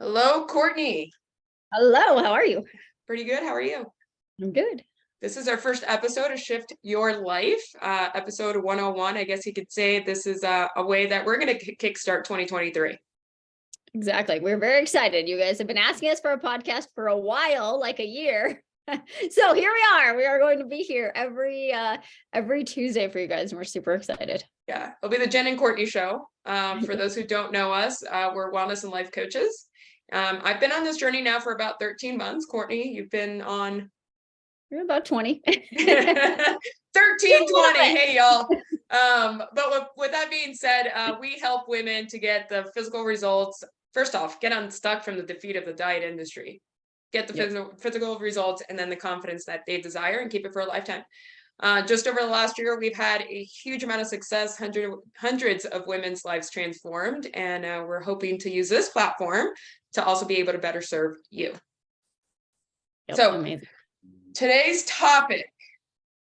Hello, Courtney. Hello, how are you? Pretty good. How are you? I'm good. This is our first episode of Shift Your Life, episode 101. I guess you could say this is a way that we're going to kickstart 2023. Exactly. We're very excited. You guys have been asking us for a podcast for a while, like a year. So here we are. We are going to be here every Tuesday for you guys, and we're super excited. Yeah, it'll be the Jen and Courtney show. For those who don't know us, we're wellness and life coaches. I've been on this journey now for about 13 months. Courtney, you've been on We're about 20. 13, 20. Hey, y'all. But with that being said, we help women to get the physical results. First off, get unstuck from the defeat of the diet industry, get the physical results, and then the confidence that they desire, and keep it for a lifetime. Just over the last year, we've had a huge amount of success, hundreds of women's lives transformed, and we're hoping to use this platform to also be able to better serve you. So amazing. Today's topic,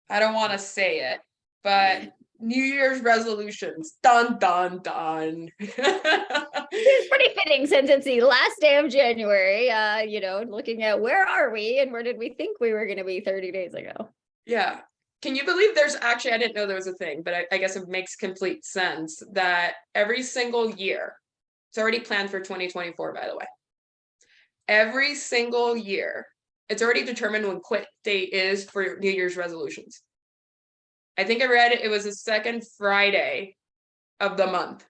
I don't want to say it, but New Year's resolutions. Dun, dun, dun. It's pretty fitting since it's the last day of January, looking at where are we and where did we think we were going to be 30 days ago? Yeah. Can you believe there's actually, I didn't know there was a thing, but I guess it makes complete sense that every single year, it's already planned for 2024, by the way. Every single year, it's already determined when quit date is for New Year's resolutions. I think I read it was the second Friday of the month.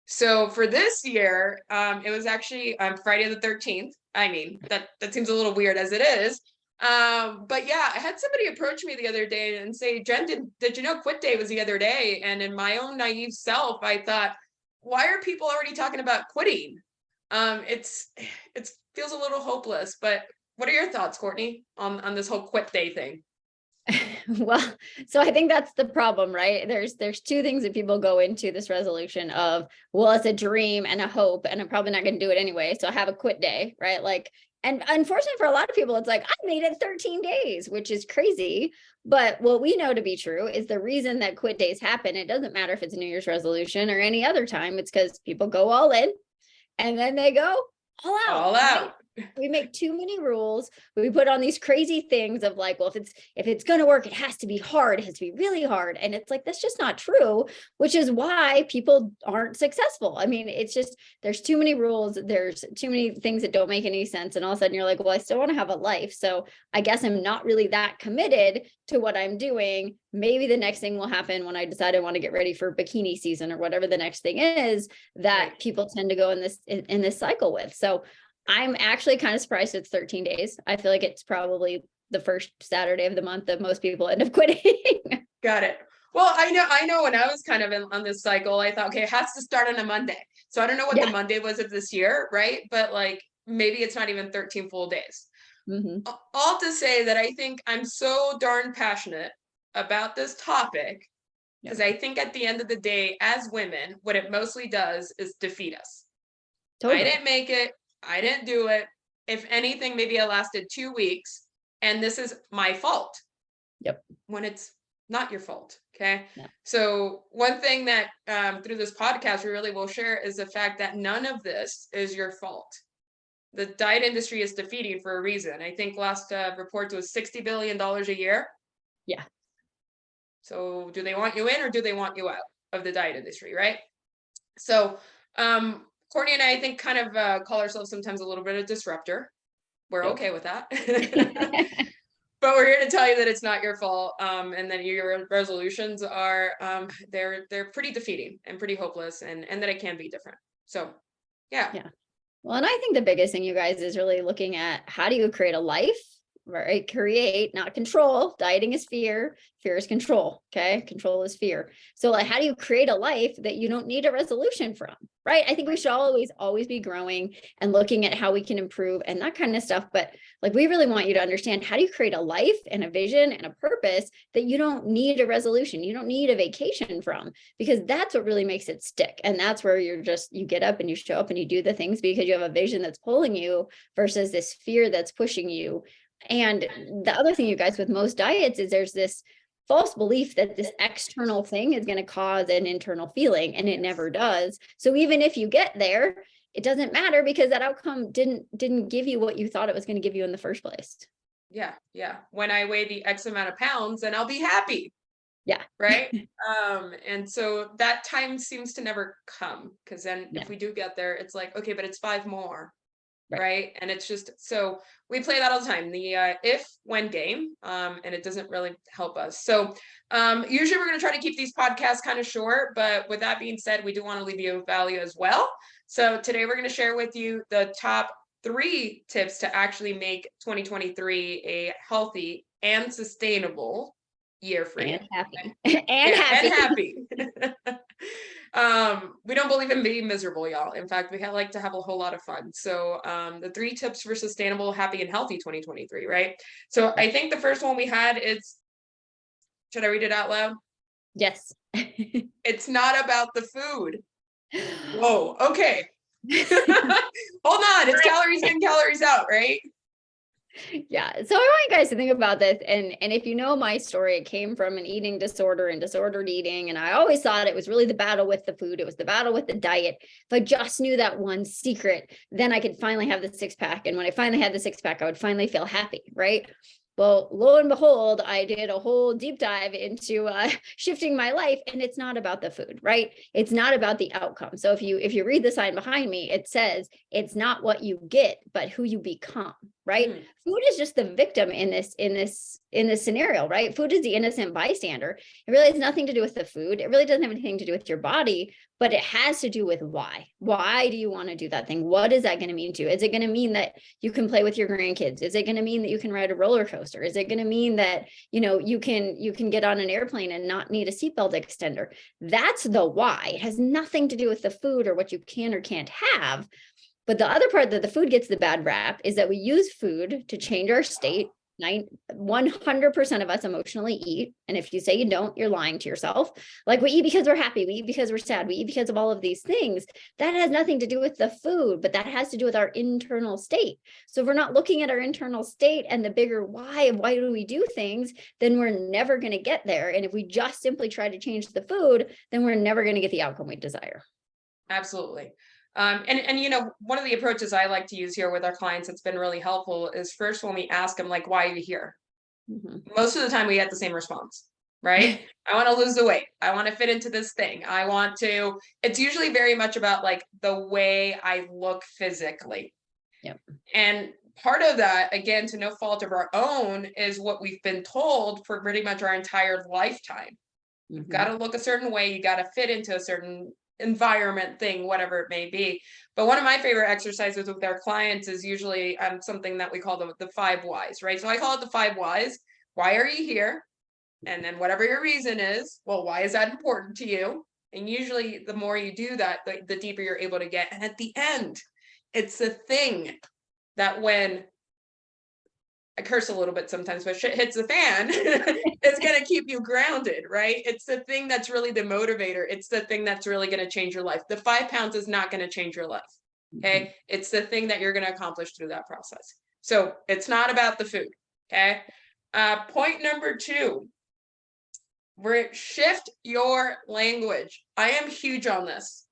So for this year, it was actually Friday the 13th. I mean, that seems a little weird as it is. But yeah, I had somebody approach me the other day and say, Jen, did you know quit day was the other day? And in my own naive self, I thought, why are people already talking about quitting? It feels a little hopeless, but what are your thoughts, Courtney, on this whole quit day thing? Well, so I think that's the problem, right? There's two things that people go into this resolution of, well, it's a dream and a hope, and I'm probably not going to do it anyway. So I have a quit day, right? And unfortunately for a lot of people, it's like, I made it 13 days, which is crazy. But what we know to be true is the reason that quit days happen, it doesn't matter if it's a New Year's resolution or any other time, it's because people go all in and then they go all out. All out. Right? We make too many rules. We put on these crazy things of like, well, if it's going to work, it has to be hard. It has to be really hard. And it's like, that's just not true, which is why people aren't successful. I mean, it's just, there's too many rules. There's too many things that don't make any sense. And all of a sudden you're like, well, I still want to have a life. So I guess I'm not really that committed to what I'm doing. Maybe the next thing will happen when I decide I want to get ready for bikini season or whatever the next thing is that people tend to go in this cycle with. So I'm actually kind of surprised it's 13 days. I feel like it's probably the first Saturday of the month that most people end up quitting. Got it. Well, I know when I was kind of on this cycle, I thought, okay, it has to start on a Monday. So I don't know what the Monday was of this year, right? But like, maybe it's not even 13 full days. Mm-hmm. All to say that I think I'm so darn passionate about this topic because I think at the end of the day, as women, what it mostly does is defeat us. Totally. I didn't make it. I didn't do it. If anything, maybe I lasted 2 weeks and this is my fault. Yep. When it's not your fault. Okay. Yeah. So one thing that through this podcast we really will share is the fact that none of this is your fault. The diet industry is defeating for a reason. I think last report was $60 billion a year. Yeah. So do they want you in or do they want you out of the diet industry? Right. So, Courtney and I think kind of call ourselves sometimes a little bit of disruptor. We're okay with that. But we're here to tell you that it's not your fault, and that your resolutions are they're pretty defeating and pretty hopeless, and that it can be different. So yeah. Well, and I think the biggest thing, you guys, is really looking at how do you create a life, right? Create, not control. Dieting is fear. Fear is control. Okay. Control is fear. So like, how do you create a life that you don't need a resolution from? Right. I think we should always be growing and looking at how we can improve and that kind of stuff. But like, we really want you to understand, how do you create a life and a vision and a purpose that you don't need a resolution, you don't need a vacation from, because that's what really makes it stick. And that's where you get up and you show up and you do the things because you have a vision that's pulling you versus this fear that's pushing you. And the other thing, you guys, with most diets is there's this false belief that this external thing is going to cause an internal feeling, and it never does. So even if you get there, it doesn't matter because that outcome didn't give you what you thought it was going to give you in the first place. Yeah. Yeah. When I weigh the X amount of pounds, then I'll be happy. Yeah. Right. And so that time seems to never come, because then Yeah. if we do get there, it's like, okay, but it's 5 more. Right. Right. And it's just, so we play that all the time, the if when game, and it doesn't really help us. So usually we're going to try to keep these podcasts kind of short, but with that being said, we do want to leave you with value as well. So today we're going to share with you the top 3 tips to actually make 2023 a healthy and sustainable year for you. And happy. And happy. We don't believe in being miserable, y'all. In fact, we like to have a whole lot of fun. So the 3 tips for sustainable, happy, and healthy 2023, right? So I think the first one we had is, should I read it out loud? Yes. It's not about the food. Whoa, okay. Hold on, it's calories in, calories out, right? Yeah. So I want you guys to think about this. And if you know my story, it came from an eating disorder and disordered eating. And I always thought it was really the battle with the food. It was the battle with the diet. If I just knew that one secret, then I could finally have the 6-pack. And when I finally had the 6-pack, I would finally feel happy, right? Well, lo and behold, I did a whole deep dive into shifting my life, and it's not about the food, right? It's not about the outcome. So if you read the sign behind me, it says it's not what you get, but who you become, right? Food is just the victim in this scenario, right? Food is the innocent bystander. It really has nothing to do with the food. It really doesn't have anything to do with your body, but it has to do with why. Why do you want to do that thing? What is that going to mean to you? Is it going to mean that you can play with your grandkids? Is it going to mean that you can ride a roller coaster? Is it going to mean that, you can get on an airplane and not need a seatbelt extender? That's the why. It has nothing to do with the food or what you can or can't have. But the other part that the food gets the bad rap is that we use food to change our state. 100% of us emotionally eat. And if you say you don't, you're lying to yourself. Like, we eat because we're happy. We eat because we're sad. We eat because of all of these things. That has nothing to do with the food, but that has to do with our internal state. So if we're not looking at our internal state and the bigger why of why do we do things, then we're never going to get there. And if we just simply try to change the food, then we're never going to get the outcome we desire. Absolutely. And one of the approaches I like to use here with our clients that's been really helpful is, first, when we ask them, like, why are you here? Most of the time we get the same response, right? I want to lose the weight. I want to fit into this thing. It's usually very much about like the way I look physically. Yep. And part of that, again, to no fault of our own, is what we've been told for pretty much our entire lifetime. You've got to look a certain way. You got to fit into a certain environment thing, whatever it may be. But one of my favorite exercises with our clients is usually something that we call the 5 whys, right? So I call it the 5 whys. Why are you here? And then whatever your reason is, well, why is that important to you? And usually the more you do that, the deeper you're able to get. And at the end, it's the thing that, when I curse a little bit sometimes, but shit hits the fan, it's going to keep you grounded, right? It's the thing that's really the motivator. It's the thing that's really going to change your life. The 5 pounds is not going to change your life. Okay. It's the thing that you're going to accomplish through that process. So it's not about the food. Okay. Point number 2, shift your language. I am huge on this.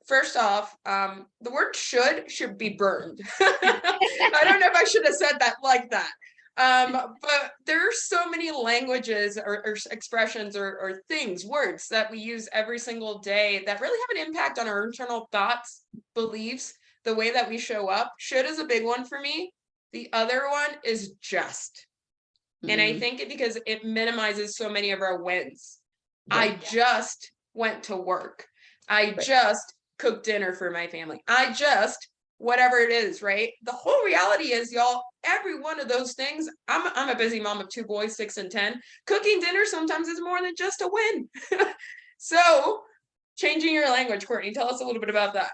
First off, the word should be burned. I don't know if I should have said that like that. But there are so many languages or expressions or things, words that we use every single day that really have an impact on our internal thoughts, beliefs, the way that we show up. Should is a big one for me. The other one is just. And I think because it minimizes so many of our wins. I just went to work. I just cooked dinner for my family. Whatever it is, right? The whole reality is, y'all, every one of those things, I'm a busy mom of 2 boys, 6 and 10. Cooking dinner sometimes is more than just a win. So changing your language, Courtney, tell us a little bit about that.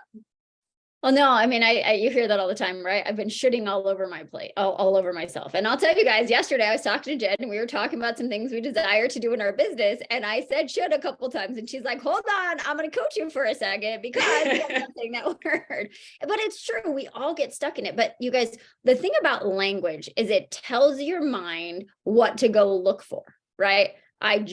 Well, no, I mean, you hear that all the time, right? I've been shitting all over my plate, all over myself. And I'll tell you guys, yesterday I was talking to Jen and we were talking about some things we desire to do in our business. And I said shit a couple times and she's like, hold on, I'm going to coach you for a second because I'm not saying that word. But it's true. We all get stuck in it. But you guys, the thing about language is it tells your mind what to go look for, right? I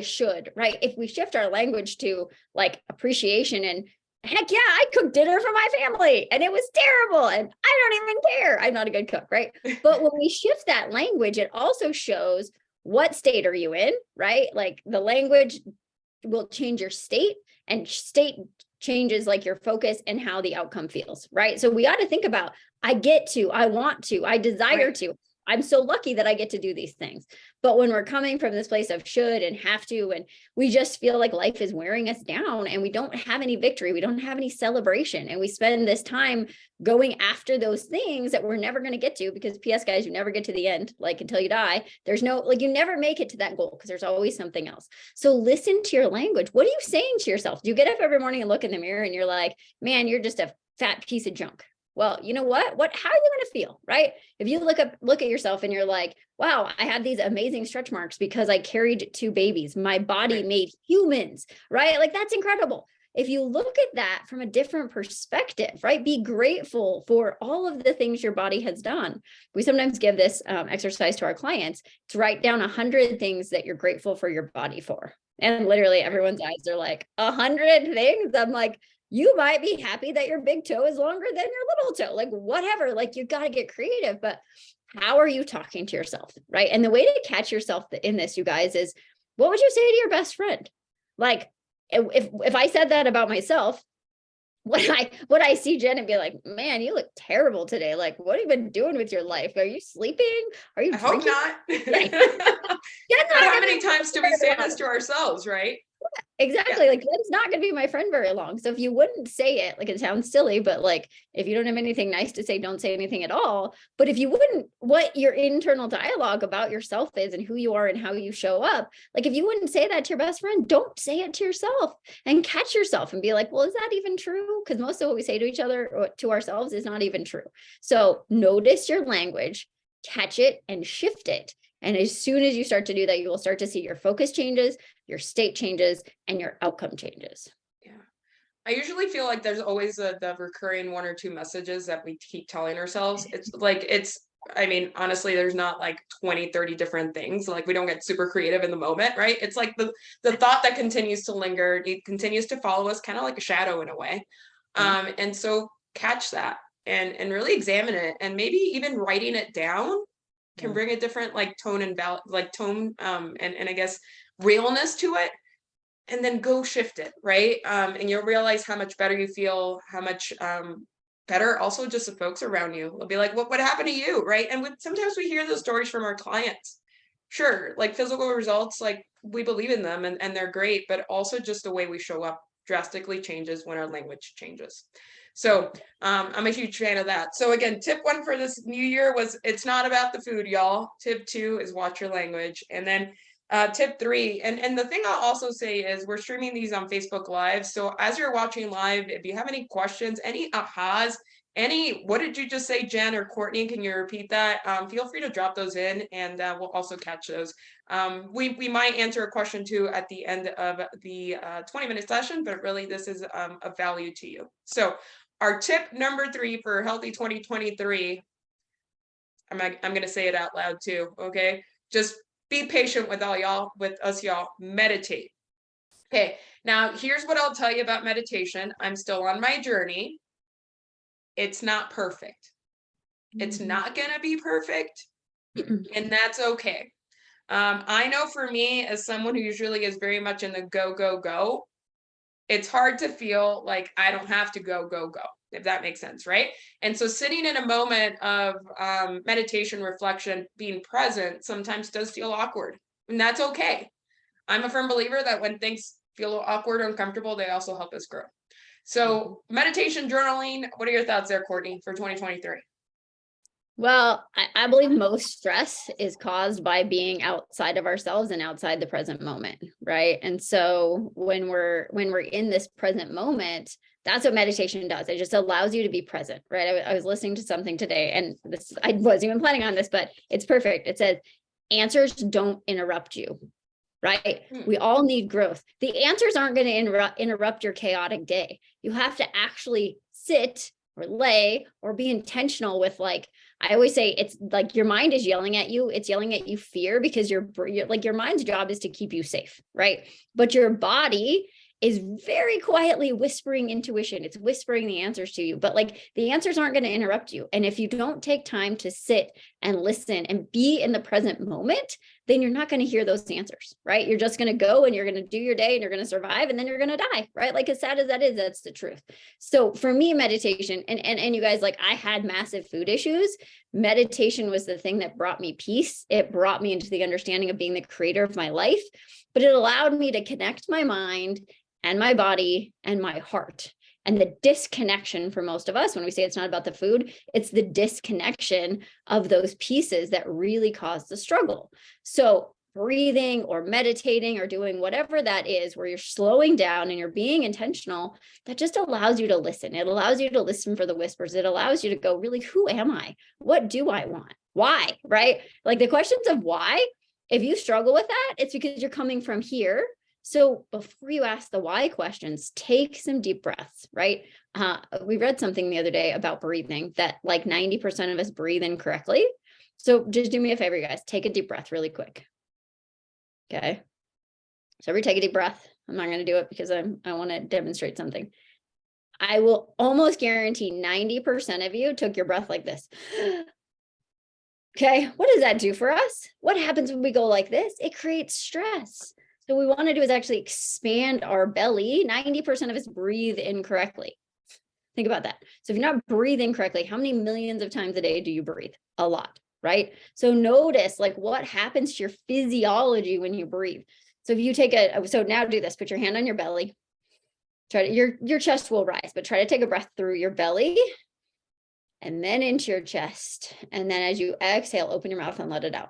should, right? If we shift our language to like appreciation and heck yeah, I cooked dinner for my family and it was terrible and I don't even care. I'm not a good cook, right? But when we shift that language, it also shows what state are you in, right? Like the language will change your state, and state changes like your focus and how the outcome feels, right? So we got to think about, I get to, I want to, I desire Right. to. I'm so lucky that I get to do these things. But when we're coming from this place of should and have to, and we just feel like life is wearing us down and we don't have any victory, we don't have any celebration, and we spend this time going after those things that we're never going to get to, because PS guys, you never get to the end, like until you die. There's no, like, you never make it to that goal because there's always something else. So listen to your language. What are you saying to yourself? Do you get up every morning and look in the mirror and you're like, man, you're just a fat piece of junk? Well, you know what, how are you going to feel, right? If you look at yourself and you're like, wow, I had these amazing stretch marks because I carried 2 babies. My body made humans, right? Like, that's incredible. If you look at that from a different perspective, right? Be grateful for all of the things your body has done. We sometimes give this exercise to our clients to write down 100 things that you're grateful for your body for. And literally everyone's eyes are like, 100 things? I'm like, you might be happy that your big toe is longer than your little toe, like whatever, like you got to get creative. But how are you talking to yourself, right? And the way to catch yourself in this, you guys, is what would you say to your best friend? Like, if I said that about myself, would I see Jen and be like, man, you look terrible today. Like, what have you been doing with your life? Are you sleeping? Are you I hope drinking? not. Jen's But not how gonna many be my times do friend we say very this long. to ourselves, right? Exactly. Like, Jen's not going to be my friend very long. So if you wouldn't say it, like, it sounds silly, but like, if you don't have anything nice to say, don't say anything at all. But if you wouldn't, what your internal dialogue about yourself is and who you are and how you show up, like, if you wouldn't say that to your best friend, don't say it to yourself, and catch yourself and be like, well, is that even true? Because most of what we say to each other or to ourselves is not even true. So notice your language, catch it, and shift it. And as soon as you start to do that, you will start to see your focus changes, your state changes, and your outcome changes. Yeah. I usually feel like there's always the recurring 1 or 2 messages that we keep telling ourselves. It's like, I mean, honestly, there's not like 20, 30 different things. Like, we don't get super creative in the moment, right? It's like the thought that continues to linger, it continues to follow us, kind of like a shadow in a way. And so catch that and really examine it, and maybe even writing it down can bring a different like tone and tone and I guess realness to it, and then go shift it, right? And you'll realize how much better you feel, how much better also just the folks around you will be like, what happened to you, right? And sometimes we hear those stories from our clients. Sure, like physical results, like we believe in them and they're great, but also just the way we show up drastically changes when our language changes. So I'm a huge fan of that. So again, tip 1 for this new year was, it's not about the food, y'all. Tip 2 is watch your language. And then tip 3, and the thing I'll also say is we're streaming these on Facebook Live. So as you're watching live, if you have any questions, any ahas, what did you just say, Jen or Courtney? Can you repeat that? Feel free to drop those in, and we'll also catch those. We might answer a question too at the end of the 20-minute session, but really this is of value to you. So our tip number 3 for healthy 2023, I'm going to say it out loud too. Okay, just be patient with us, y'all. Meditate. Okay, now here's what I'll tell you about meditation. I'm still on my journey. It's not perfect. It's not gonna be perfect, and that's okay. I know for me, as someone who usually is very much in the go, go, go, it's hard to feel like I don't have to go, go, go, if that makes sense, right? And so sitting in a moment of meditation, reflection, being present sometimes does feel awkward, and that's okay. I'm a firm believer that when things feel awkward or uncomfortable, they also help us grow. So meditation, journaling, what are your thoughts there, Courtney, for 2023? Well, I believe most stress is caused by being outside of ourselves and outside the present moment, right? And so when we're in this present moment, that's what meditation does. It just allows you to be present, right? I was listening to something today, and I wasn't even planning on this, but it's perfect. It says, answers don't interrupt you, right? We all need growth. The answers aren't going to interrupt your chaotic day. You have to actually sit or lay or be intentional with, like, I always say, it's like your mind is yelling at you. It's yelling at you fear, because your mind's job is to keep you safe, right? But your body is very quietly whispering intuition. It's whispering the answers to you, but like the answers aren't going to interrupt you. And if you don't take time to sit and listen and be in the present moment, then you're not going to hear those answers, right? You're just going to go and you're going to do your day and you're going to survive and then you're going to die, right? Like as sad as that is, that's the truth. So for me, meditation and you guys, like I had massive food issues. Meditation was the thing that brought me peace. It brought me into the understanding of being the creator of my life, but it allowed me to connect my mind and my body and my heart. And the disconnection for most of us, when we say it's not about the food, it's the disconnection of those pieces that really cause the struggle. So breathing or meditating or doing whatever that is, where you're slowing down and you're being intentional, that just allows you to listen. It allows you to listen for the whispers. It allows you to go, really, who am I? What do I want? Why? Right? Like the questions of why, if you struggle with that, it's because you're coming from here. So before you ask the why questions, take some deep breaths, right? We read something the other day about breathing, that like 90% of us breathe incorrectly. So just do me a favor, you guys, take a deep breath really quick. Okay. So everybody take a deep breath. I'm not going to do it because I want to demonstrate something. I will almost guarantee 90% of you took your breath like this. Okay. What does that do for us? What happens when we go like this? It creates stress. So what we want to do is actually expand our belly. 90% of us breathe incorrectly. Think about that. So if you're not breathing correctly, how many millions of times a day do you breathe? A lot, right? So notice like what happens to your physiology when you breathe. So if you take so now do this, put your hand on your belly. Try to, your chest will rise, but try to take a breath through your belly and then into your chest. And then as you exhale, open your mouth and let it out.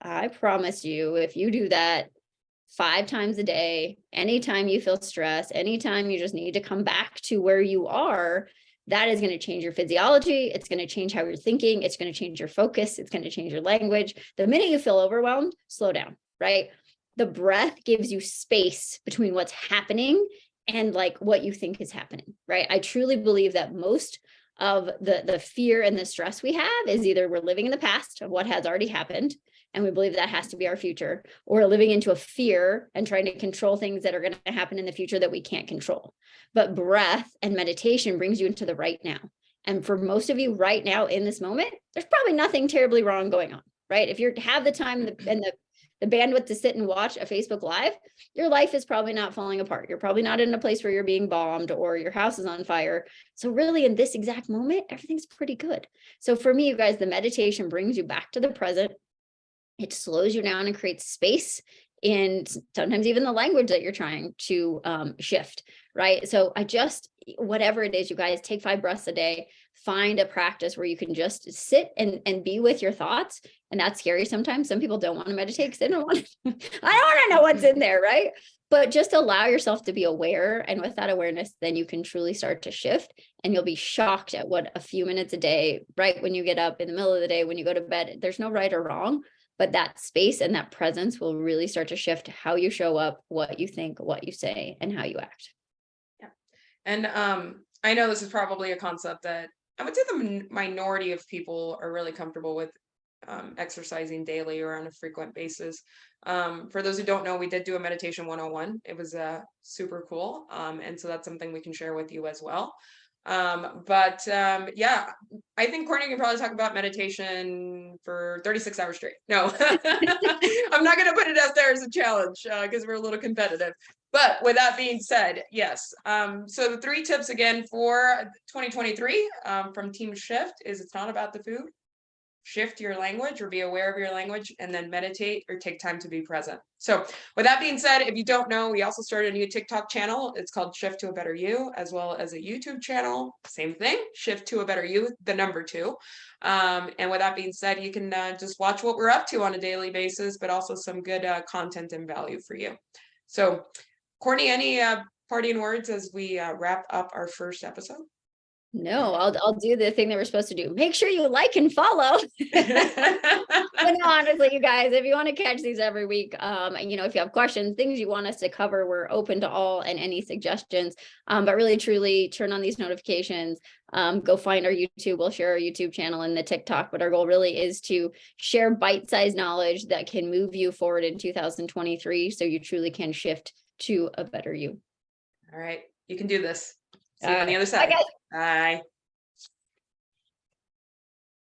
I promise you, if you do that 5 times a day, anytime you feel stress, anytime you just need to come back to where you are, that is going to change your physiology. It's going to change how you're thinking. It's going to change your focus. It's going to change your language. The minute you feel overwhelmed, slow down, right? The breath gives you space between what's happening and like what you think is happening, right? I truly believe that most of the fear and the stress we have is either we're living in the past of what has already happened, and we believe that has to be our future, or living into a fear and trying to control things that are going to happen in the future that we can't control. But breath and meditation brings you into the right now. And for most of you right now in this moment, there's probably nothing terribly wrong going on, right? If you have the time and the bandwidth to sit and watch a Facebook Live, your life is probably not falling apart. You're probably not in a place where you're being bombed or your house is on fire. So really in this exact moment, everything's pretty good. So for me, you guys, the meditation brings you back to the present. It slows you down and creates space in sometimes even the language that you're trying to shift, right? So whatever it is, you guys, take 5 breaths a day, find a practice where you can just sit and be with your thoughts. And that's scary sometimes. Some people don't want to meditate because they don't want to, I don't want to know what's in there, right? But just allow yourself to be aware. And with that awareness, then you can truly start to shift, and you'll be shocked at what a few minutes a day, right? When you get up, in the middle of the day, when you go to bed, there's no right or wrong. But that space and that presence will really start to shift how you show up, what you think, what you say, and how you act. Yeah. And I know this is probably a concept that I would say the minority of people are really comfortable with exercising daily or on a frequent basis. For those who don't know, we did do a meditation 101. It was super cool. And so that's something we can share with you as well. Yeah, I think Courtney can probably talk about meditation for 36 hours straight. No, I'm not going to put it out there as a challenge because we're a little competitive. But with that being said, yes. So the 3 tips again for 2023 from Team Shift is it's not about the food. Shift your language or be aware of your language, and then meditate or take time to be present. So with that being said, if you don't know, we also started a new TikTok channel. It's called Shift to a Better You, as well as a YouTube channel. Same thing, Shift to a Better You, the number 2. And with that being said, you can just watch what we're up to on a daily basis, but also some good content and value for you. So Courtney, any parting words as we wrap up our first episode? No, I'll do the thing that we're supposed to do. Make sure you like and follow. But no, honestly, you guys, if you want to catch these every week, and if you have questions, things you want us to cover, we're open to all and any suggestions. But really, truly turn on these notifications. Go find our YouTube. We'll share our YouTube channel and the TikTok. But our goal really is to share bite-sized knowledge that can move you forward in 2023, so you truly can shift to a better you. All right. You can do this. See All you on the right. other Bye, side. guys. Bye.